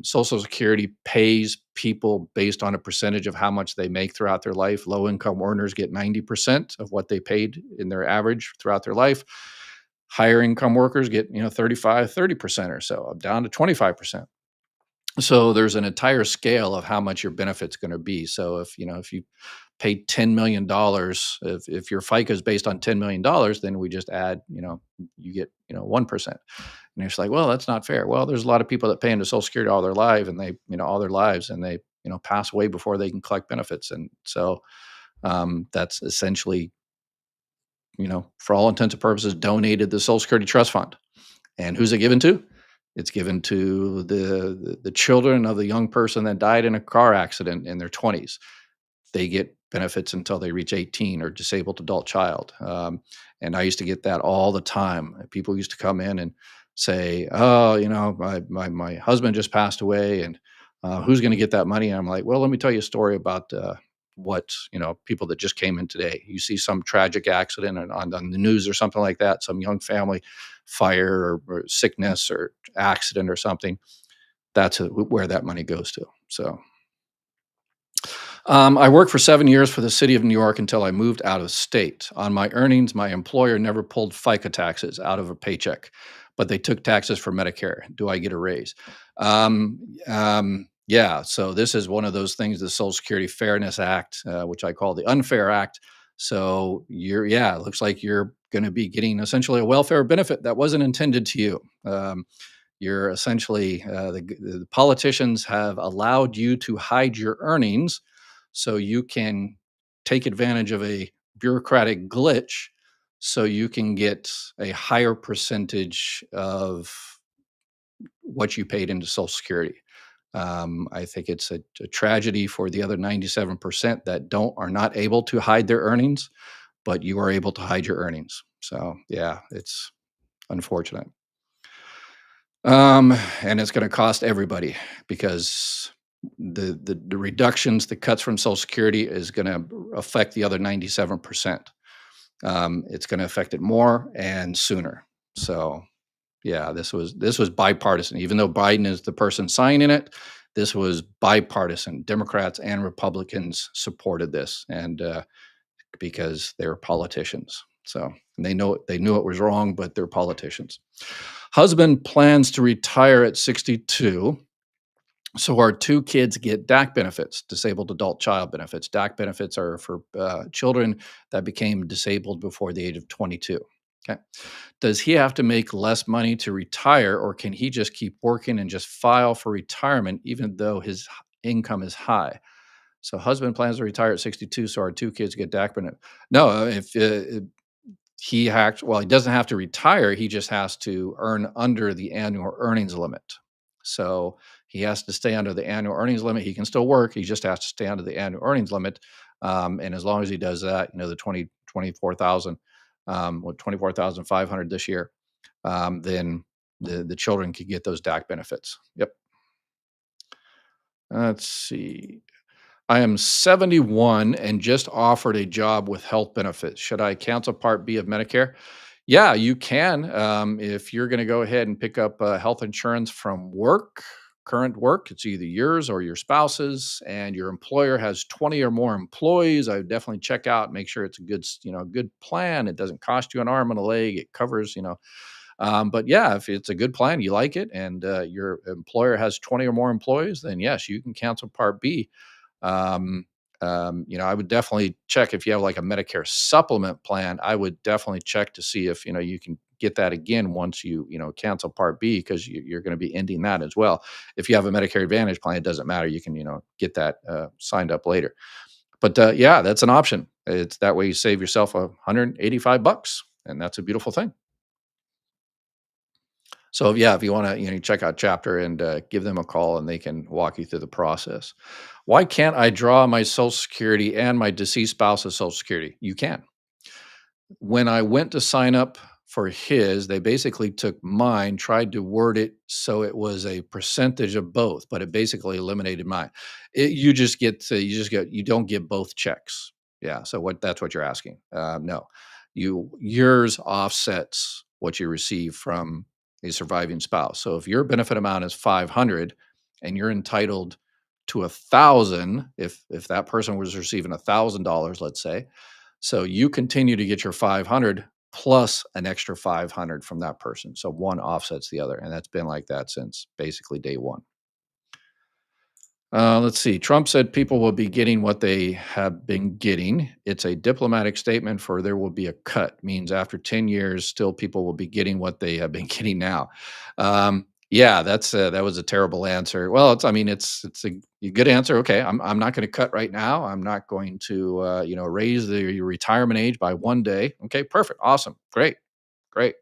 Social Security pays people based on a percentage of how much they make throughout their life. Low income earners get 90% of what they paid in their average throughout their life. Higher income workers get 35, 30% or so, down to 25%. So there's an entire scale of how much your benefit's going to be. So if you pay $10 million, if your FICA is based on $10 million, then we just add, you get 1%. And it's like, well, that's not fair. Well, there's a lot of people that pay into Social Security all their life, and all their lives, and they pass away before they can collect benefits. And so that's essentially, for all intents and purposes, donated the Social Security Trust Fund. And who's it given to? It's given to the children of the young person that died in a car accident in their 20s. They get benefits until they reach 18, or disabled adult child. And I used to get that all the time. People used to come in and say, "Oh, my husband just passed away, and who's going to get that money?" And I'm like, "Well, let me tell you a story about what people that just came in today. You see some tragic accident on the news or something like that, some young family, fire or sickness or accident or something. That's where that money goes to." So. I worked for 7 years for the city of New York until I moved out of state. On my earnings, my employer never pulled FICA taxes out of a paycheck, but they took taxes for Medicare. Do I get a raise? Yeah, so this is one of those things, the Social Security Fairness Act, which I call the Unfair Act. So it looks like you're going to be getting essentially a welfare benefit that wasn't intended to you. You're essentially, the politicians have allowed you to hide your earnings so you can take advantage of a bureaucratic glitch so you can get a higher percentage of what you paid into Social Security. I think it's a tragedy for the other 97% that are not able to hide their earnings, but you are able to hide your earnings. So yeah, it's unfortunate. And it's going to cost everybody because the reductions, the cuts from Social Security is going to affect the other 97%. It's going to affect it more and sooner. So Yeah, this was bipartisan. Even though Biden is the person signing it, this was bipartisan. Democrats and Republicans supported this, and because they're politicians. So and they knew it was wrong, but they're politicians. Husband plans to retire at 62. So our two kids get DAC benefits, disabled adult child benefits. DAC benefits are for children that became disabled before the age of 22. Okay. Does he have to make less money to retire, or can he just keep working and just file for retirement even though his income is high? So husband plans to retire at 62, so our two kids get DAC benefit. No, if he doesn't have to retire, he just has to earn under the annual earnings limit. So he has to stay under the annual earnings limit. He can still work. He just has to stay under the annual earnings limit. And as long as he does that, the 24,000, 24,500 this year, then the children could get those DAC benefits. Yep. Let's see. I am 71 and just offered a job with health benefits. Should I cancel Part B of Medicare? Yeah, you can. If you're going to go ahead and pick up health insurance from work, current work, it's either yours or your spouse's, and your employer has 20 or more employees. I would definitely check out, make sure it's a good plan. It doesn't cost you an arm and a leg. It covers. But yeah, if it's a good plan, you like it, and your employer has 20 or more employees, then yes, you can cancel Part B. um, I would definitely check if you have like a Medicare supplement plan. I would definitely check to see if you can get that again once you cancel Part B, because you're going to be ending that as well. If you have a Medicare Advantage plan, it doesn't matter. You can get that signed up later. But yeah, that's an option. It's that way you save yourself $185, and that's a beautiful thing. So yeah, if you want to, check out Chapter and give them a call, and they can walk you through the process. Why can't I draw my Social Security and my deceased spouse's Social Security? You can. When I went to sign up for his, they basically took mine, tried to word it so it was a percentage of both, but it basically eliminated mine. You don't get both checks. Yeah. So that's what you're asking. No, yours offsets what you receive from a surviving spouse. So if your benefit amount is 500 and you're entitled to 1,000, if that person was receiving $1,000, let's say, so you continue to get your 500 plus an extra 500 from that person. So one offsets the other. And that's been like that since basically day one. Let's see. Trump said people will be getting what they have been getting. It's a diplomatic statement for there will be a cut. Means after 10 years, still people will be getting what they have been getting now. Yeah, that was a terrible answer. Well, it's a good answer. Okay, I'm not going to cut right now. I'm not going to raise your retirement age by 1 day. Okay, perfect, awesome, great, great.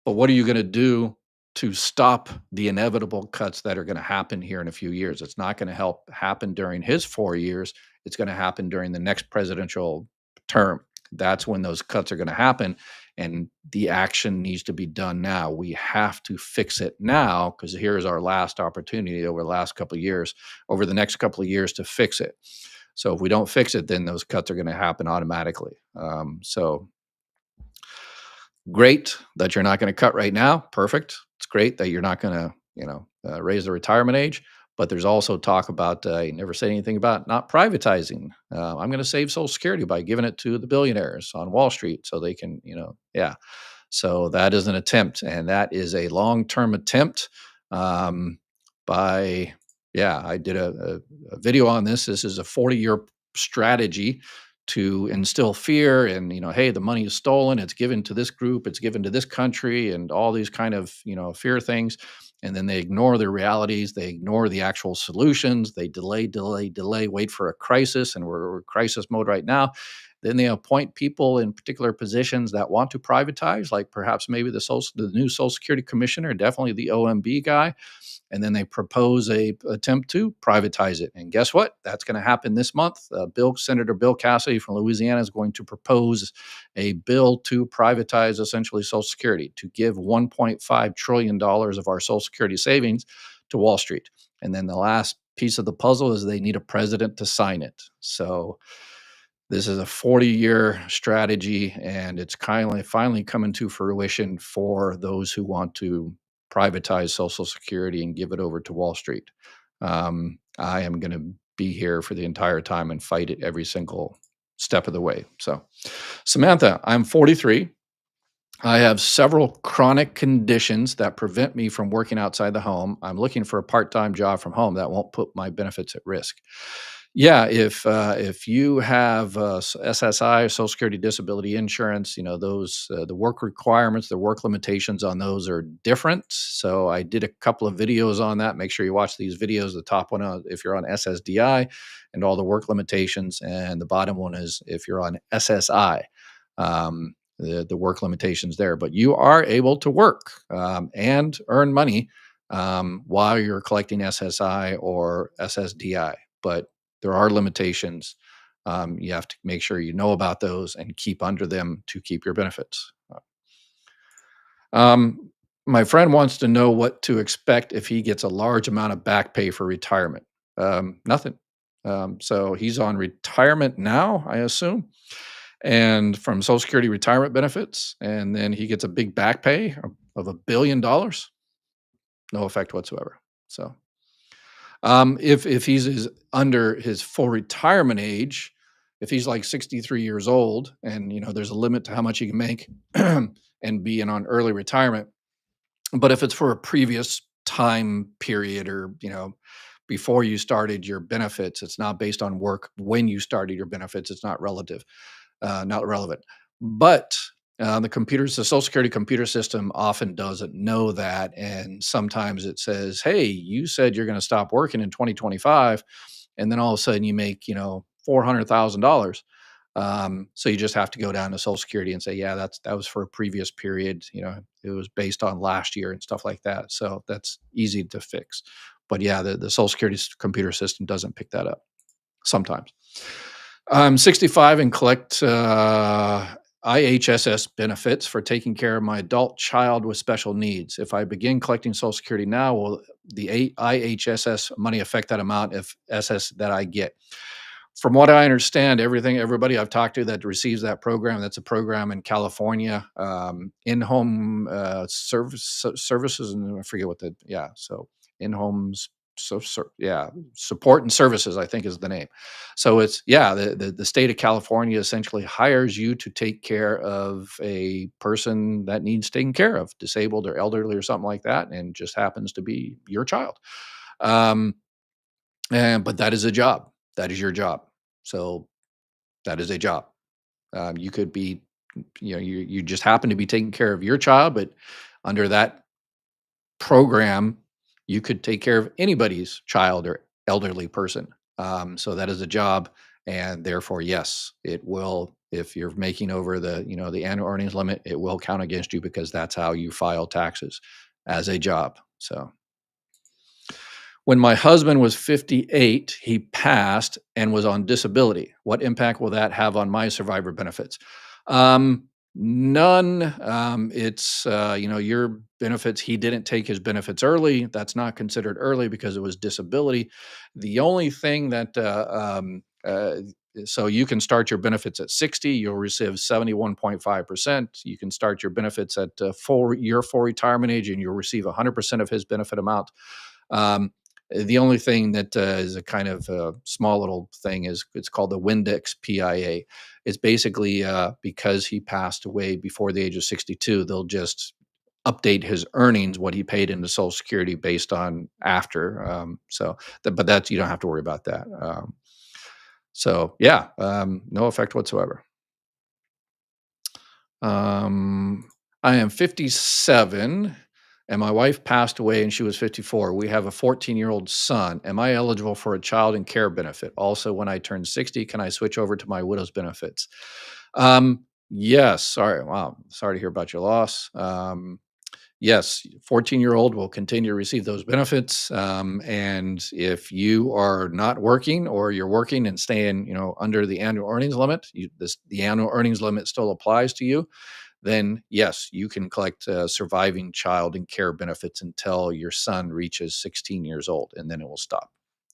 But what are you going to do to stop the inevitable cuts that are going to happen here in a few years? It's not going to help happen during his 4 years. It's going to happen during the next presidential term. That's when those cuts are going to happen. And the action needs to be done now. We have to fix it now, because here is our last opportunity over the next couple of years to fix it. So if we don't fix it, then those cuts are going to happen automatically. So great that you're not going to cut right now. Perfect. It's great that you're not going to, raise the retirement age. But there's also talk about, you never said anything about not privatizing. I'm going to save Social Security by giving it to the billionaires on Wall Street so they can, yeah. So that is an attempt, and that is a long-term attempt. Um, by, yeah, I did a video on this. This is a 40-year strategy to instill fear, and hey, the money is stolen, it's given to this group, it's given to this country, and all these kind of fear things. And then they ignore the realities, they ignore the actual solutions, they delay, wait for a crisis, and we're in crisis mode right now. Then they appoint people in particular positions that want to privatize, like perhaps maybe the new Social Security Commissioner, definitely the OMB guy. And then they propose a attempt to privatize it. And guess what? That's going to happen this month. Senator Bill Cassidy from Louisiana is going to propose a bill to privatize essentially Social Security, to give $1.5 trillion of our Social Security savings to Wall Street. And then the last piece of the puzzle is they need a president to sign it. So This is a 40-year strategy, and it's kindly finally coming to fruition for those who want to privatize Social Security and give it over to Wall Street. I am going to be here for the entire time and fight it every single step of the way. So, Samantha, I'm 43. I have several chronic conditions that prevent me from working outside the home. I'm looking for a part-time job from home that won't put my benefits at risk. Yeah, if you have SSI, Social Security Disability Insurance, those the work requirements, the work limitations on those are different. So I did a couple of videos on that. Make sure you watch these videos. The top one, if you're on SSDI, and all the work limitations, and the bottom one is if you're on SSI. The work limitations there, but you are able to work and earn money while you're collecting SSI or SSDI. But there are limitations. You have to make sure you know about those and keep under them to keep your benefits. Um, my friend wants to know what to expect if he gets a large amount of back pay for retirement. Nothing. So he's on retirement now, I assume, and from Social Security retirement benefits, and then he gets a big back pay of $1 billion. No effect whatsoever. So, if he's under his full retirement age, if he's like 63 years old, and there's a limit to how much he can make, and be in on early retirement. But if it's for a previous time period, or before you started your benefits, it's not based on work when you started your benefits. It's not relevant. But the Social Security computer system often doesn't know that, and sometimes it says, "Hey, you said you're going to stop working in 2025, and then all of a sudden you make $400,000." So you just have to go down to Social Security and say, "Yeah, that was for a previous period. It was based on last year and stuff like that." So that's easy to fix. But yeah, the Social Security computer system doesn't pick that up sometimes. I'm 65 and collect IHSS benefits for taking care of my adult child with special needs. If I begin collecting Social Security now, will the IHSS money affect that amount if SS that I get? From what I understand, everybody I've talked to that receives that program, that's a program in California, in-home services, and I forget what so in-homes, yeah, support and services, I think is the name. So it's the state of California essentially hires you to take care of a person that needs taken care of, disabled or elderly or something like that, and just happens to be your child. Um, but that is a job. That is your job. So that is a job. You could be, you just happen to be taking care of your child, but under that program, you could take care of anybody's child or elderly person. So that is a job, and therefore, yes, it will. If you're making over the annual earnings limit, it will count against you because that's how you file taxes as a job. So when my husband was 58, he passed and was on disability. What impact will that have on my survivor benefits? None. Your benefits. He didn't take his benefits early. That's not considered early because it was disability. The only thing that so you can start your benefits at 60. You'll receive 71.5%. You can start your benefits at full retirement age, and you'll receive 100% of his benefit amount. Um, the only thing that is a kind of small little thing is it's called the Windex PIA. It's basically because he passed away before the age of 62, they'll just update his earnings, what he paid into Social Security based on after. But that's you don't have to worry about that. No effect whatsoever. I am 57 and my wife passed away and she was 54. We have a 14-year-old son. Am I eligible for a child and care benefit? Also, when I turn 60, can I switch over to my widow's benefits? Yes. Sorry. Wow. Sorry to hear about your loss. Yes, 14-year-old will continue to receive those benefits. And if you are not working or you're working and staying, under the annual earnings limit, the annual earnings limit still applies to you, then yes, you can collect surviving child and care benefits until your son reaches 16 years old, and then it will stop.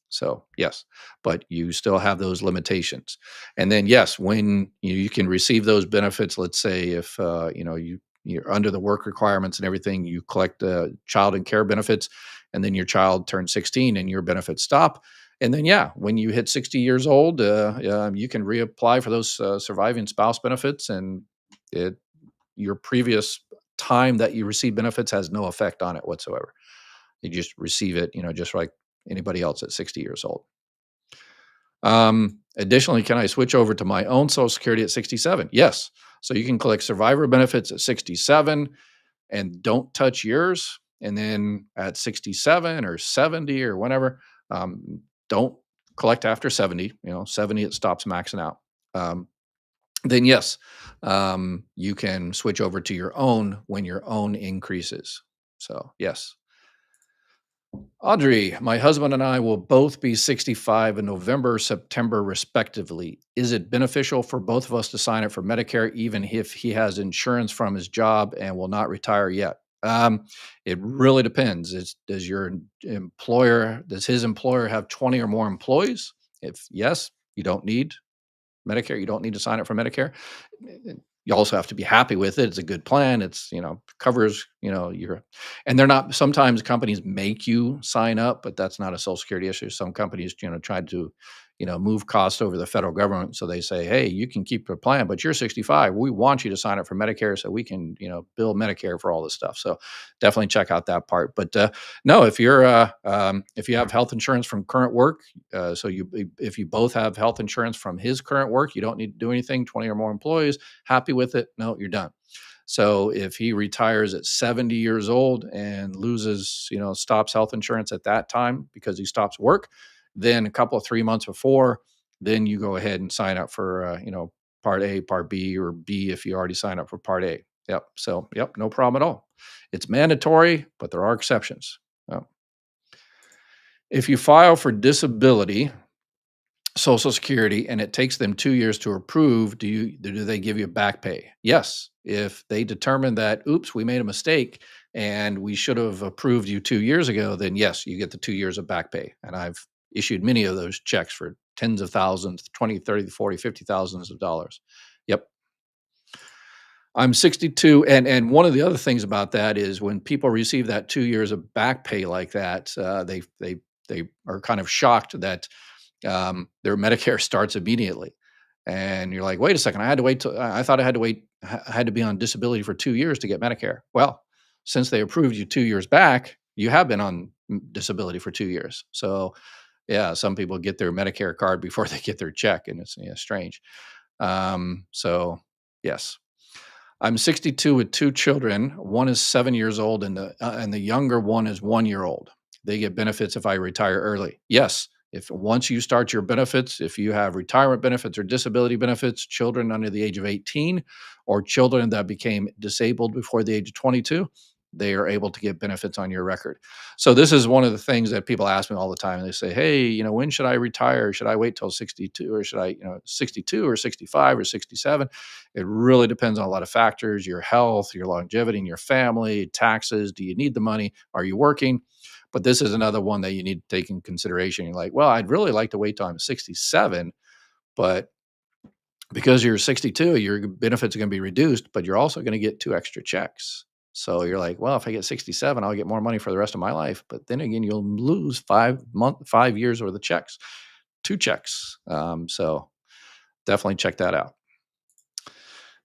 So yes, but you still have those limitations. And then yes, when you can receive those benefits, let's say if you're under the work requirements and everything, you collect child and care benefits, and then your child turns 16 and your benefits stop. And then yeah, when you hit 60 years old, you can reapply for those surviving spouse benefits, and it your previous time that you receive benefits has no effect on it whatsoever. You just receive it, just like anybody else at 60 years old. Additionally, can I switch over to my own Social Security at 67? Yes. So you can collect survivor benefits at 67 and don't touch yours. And then at 67 or 70 or whatever, don't collect after 70. 70, it stops maxing out. Um, then, yes, you can switch over to your own when your own increases. So, yes. Audrey, my husband and I will both be 65 in November, September, respectively. Is it beneficial for both of us to sign up for Medicare, even if he has insurance from his job and will not retire yet? It really depends. Does his employer have 20 or more employees? If yes, you don't need Medicare. You don't need to sign up for Medicare. You also have to be happy with it. It's a good plan. It's, covers, your, and they're not, sometimes companies make you sign up, but that's not a Social Security issue. Some companies, try to, move costs over the federal government. So they say, hey, you can keep your plan, but you're 65. We want you to sign up for Medicare so we can, bill Medicare for all this stuff. So definitely check out that part. But no, if you have health insurance from current work, if you both have health insurance from his current work, you don't need to do anything. 20 or more employees, happy with it? No, you're done. So if he retires at 70 years old and loses, stops health insurance at that time because he stops work, then a couple of 3 months before, then you go ahead and sign up for, part A, part B, or B if you already signed up for part A. Yep. So, yep, no problem at all. It's mandatory, but there are exceptions. Yep. If you file for disability, Social Security, and it takes them 2 years to approve, do they give you back pay? Yes. If they determine that, oops, we made a mistake and we should have approved you 2 years ago, then yes, you get the 2 years of back pay. And I've issued many of those checks for tens of thousands, 20, 30, 40, 50 thousands of dollars. Yep. I'm 62, and one of the other things about that is when people receive that 2 years of back pay like that, they are kind of shocked that their Medicare starts immediately. And you're like, wait a second, I had to wait till I thought I had to wait, I had to be on disability for 2 years to get Medicare. Well, since they approved you 2 years back, you have been on disability for 2 years. So yeah, some people get their Medicare card before they get their check, and it's strange. So yes, I'm 62 with two children. One is 7 years old, and the younger one is 1 year old. They get benefits if I retire early. Yes, if once you start your benefits, if you have retirement benefits or disability benefits, children under the age of 18, or children that became disabled before the age of 22, they are able to get benefits on your record. So this is one of the things that people ask me all the time. They say, "Hey, when should I retire? Should I wait till 62, or should I, 62 or 65 or 67?" It really depends on a lot of factors: your health, your longevity in your family, taxes. Do you need the money? Are you working? But this is another one that you need to take in consideration. You're like, well, I'd really like to wait till I'm 67, but because you're 62, your benefits are going to be reduced, but you're also going to get two extra checks. So you're like, well, if I get 67, I'll get more money for the rest of my life. But then again, you'll lose 5 years worth of checks, two checks. So definitely check that out.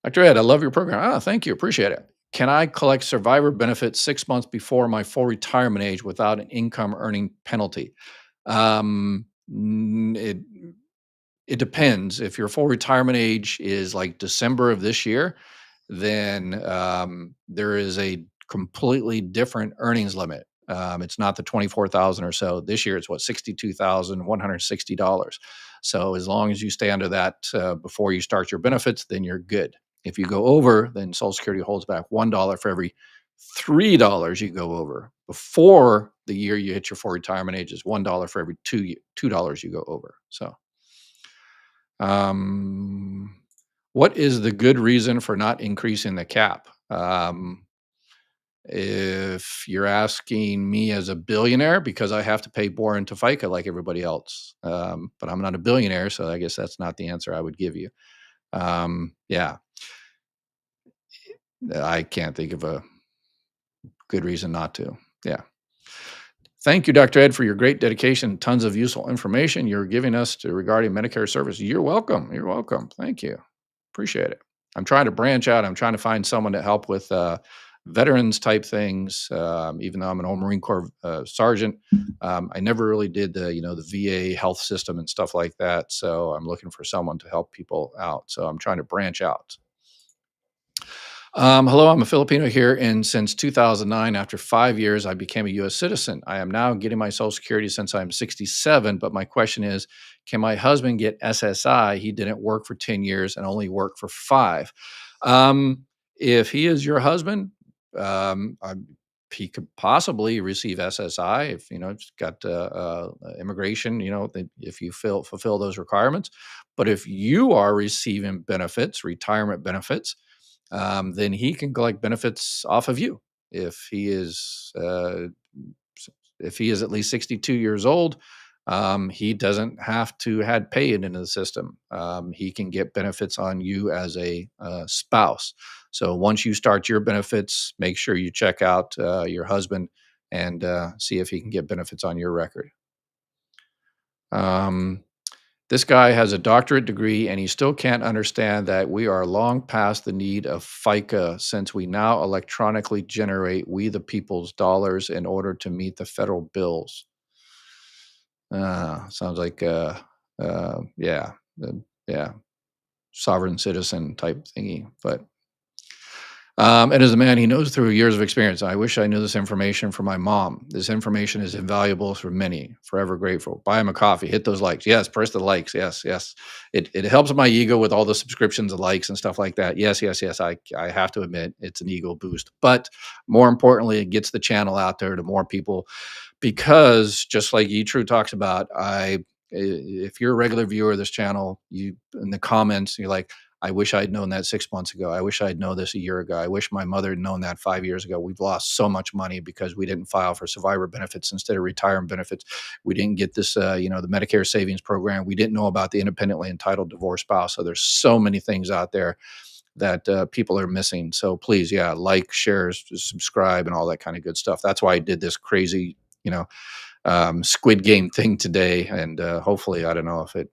Dr. Ed, I love your program. Thank you. Appreciate it. Can I collect survivor benefits 6 months before my full retirement age without an income earning penalty? Um, n- it it depends. If your full retirement age is like December of this year, then there is a completely different earnings limit. It's not the 24,000 or so. This year, it's what, $62,160. So as long as you stay under that before you start your benefits, then you're good. If you go over, then Social Security holds back $1 for every $3 you go over. Before the year you hit your full retirement age is $1 for every $2 you go over. So um, what is the good reason for not increasing the cap? If you're asking me as a billionaire, because I have to pay more into FICA like everybody else, but I'm not a billionaire, so I guess that's not the answer I would give you. Yeah, I can't think of a good reason not to. Yeah. Thank you, Dr. Ed, for your great dedication. Tons of useful information you're giving us regarding Medicare service. You're welcome. You're welcome. Thank you. Appreciate it. I'm trying to branch out. I'm trying to find someone to help with veterans type things. Even though I'm an old Marine Corps sergeant, I never really did the VA health system and stuff like that. So I'm looking for someone to help people out. So I'm trying to branch out. Hello, I'm a Filipino here, and since 2009, after 5 years, I became a U.S. citizen. I am now getting my Social Security since I'm 67, but my question is, can my husband get SSI? He didn't work for 10 years and only worked for five. Um, if he is your husband, he could possibly receive SSI if it's got immigration. If you fulfill those requirements, but if you are receiving benefits, retirement benefits, then he can collect benefits off of you. If he is if he is at least 62 years old, he doesn't have to had paid into the system. He can get benefits on you as a spouse. So once you start your benefits, make sure you check out your husband and see if he can get benefits on your record. Um, this guy has a doctorate degree and he still can't understand that we are long past the need of FICA since we now electronically generate we the people's dollars in order to meet the federal bills. Sounds like, yeah, yeah, sovereign citizen type thingy. But and as a man, he knows through years of experience. I wish I knew this information from my mom. This information is invaluable for many. Forever grateful. Buy him a coffee. Hit those likes. Yes, press the likes. Yes, yes. It helps my ego with all the subscriptions and likes and stuff like that. Yes, yes, yes. I have to admit it's an ego boost. But more importantly, it gets the channel out there to more people because just like E talks about, if you're a regular viewer of this channel, you in the comments, you're like, I wish I'd known that 6 months ago. I wish I'd known this a year ago. I wish my mother had known that 5 years ago. We've lost so much money because we didn't file for survivor benefits instead of retirement benefits. We didn't get this, the Medicare savings program. We didn't know about the independently entitled divorced spouse. So there's so many things out there that people are missing. So please, yeah, like, share, subscribe, and all that kind of good stuff. That's why I did this crazy, Squid Game thing today, and hopefully, I don't know if it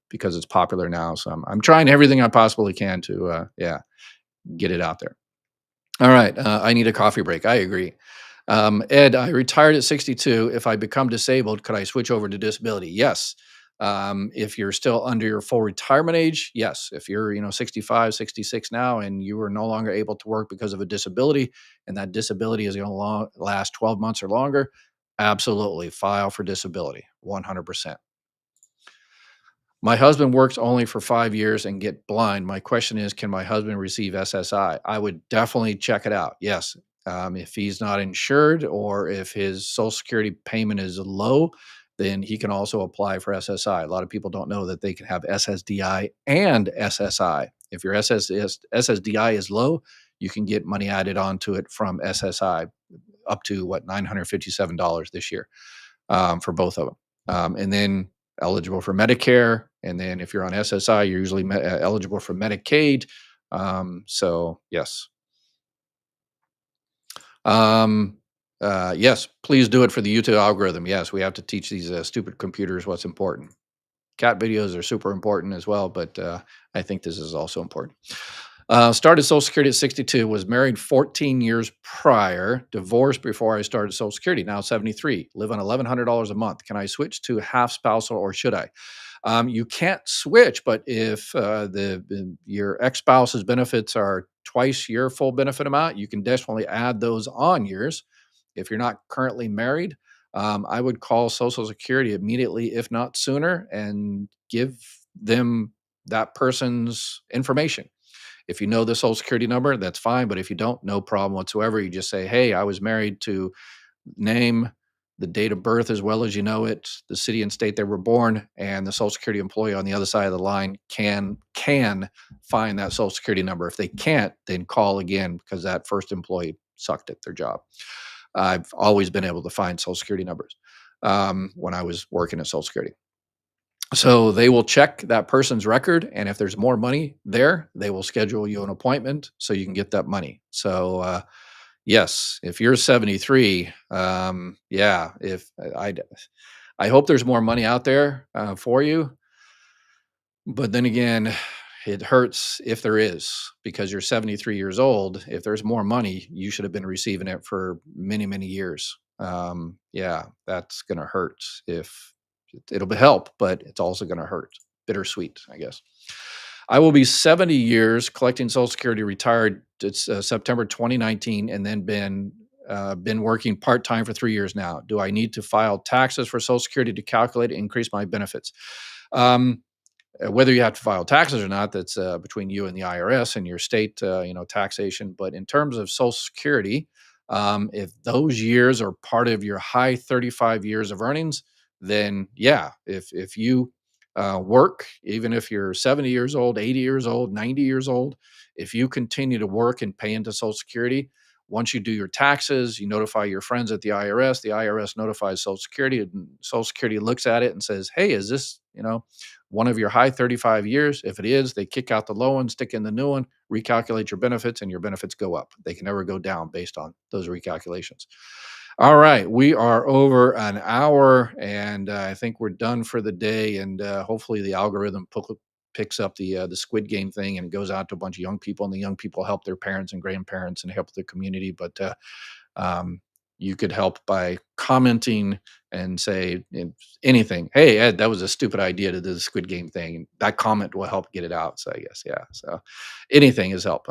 because it's popular now. So I'm trying everything I possibly can to get it out there. All right, I need a coffee break. I agree. Ed, I retired at 62. If I become disabled, could I switch over to disability? Yes. If you're still under your full retirement age, yes. If you're 65, 66 now, and you are no longer able to work because of a disability, and that disability is going to last 12 months or longer, absolutely file for disability, 100%. My husband works only for 5 years and get blind. My question is, can my husband receive SSI? I would definitely check it out. Yes. If he's not insured or if his Social Security payment is low, then he can also apply for SSI. A lot of people don't know that they can have SSDI and SSI. If your SSDI is low, you can get money added onto it from SSI up to $957 this year for both of them. And then eligible for Medicare. And then if you're on SSI, you're usually eligible for Medicaid. So yes. Yes, please do it for the YouTube algorithm. Yes, we have to teach these stupid computers what's important. Cat videos are super important as well, but I think this is also important. Started Social Security at 62, was married 14 years prior, divorced before I started Social Security, now 73, live on $1,100 a month. Can I switch to half spousal or should I? You can't switch, but if your ex-spouse's benefits are twice your full benefit amount, you can definitely add those on yours. If you're not currently married, I would call Social Security immediately, if not sooner, and give them that person's information. If you know the Social Security number, that's fine. But if you don't, no problem whatsoever. You just say, hey, I was married to name, the date of birth as well as you know it, the city and state they were born, and the Social Security employee on the other side of the line can find that Social Security number. If they can't, then call again because that first employee sucked at their job. I've always been able to find Social Security numbers when I was working at Social Security. So they will check that person's record, and if there's more money there, they will schedule you an appointment so you can get that money. So yes, if you're 73, yeah, if I hope there's more money out there for you, but then again, it hurts if there is because you're 73 years old. If there's more money, you should have been receiving it for many, many years. Yeah, that's going to hurt if it'll help, but it's also going to hurt. Bittersweet, I guess. I will be 70 years collecting Social Security retired. It's September 2019, and then been working part time for 3 years now. Do I need to file taxes for Social Security to calculate and increase my benefits? Um, whether you have to file taxes or not, that's between you and the IRS and your state, taxation. But in terms of Social Security, if those years are part of your high 35 years of earnings, then yeah, if you work, even if you're 70 years old, 80 years old, 90 years old, if you continue to work and pay into Social Security, once you do your taxes, you notify your friends at the IRS. The IRS notifies Social Security, and Social Security looks at it and says, "Hey, is this one of your high 35 years? If it is, they kick out the low one, stick in the new one, recalculate your benefits, and your benefits go up. They can never go down based on those recalculations." All right, we are over an hour, and I think we're done for the day. And hopefully, the algorithm picks up the Squid Game thing and it goes out to a bunch of young people, and the young people help their parents and grandparents and help the community. But um, you could help by commenting and say anything. Hey, Ed, that was a stupid idea to do the Squid Game thing. That comment will help get it out. So I guess, yeah. So anything is help.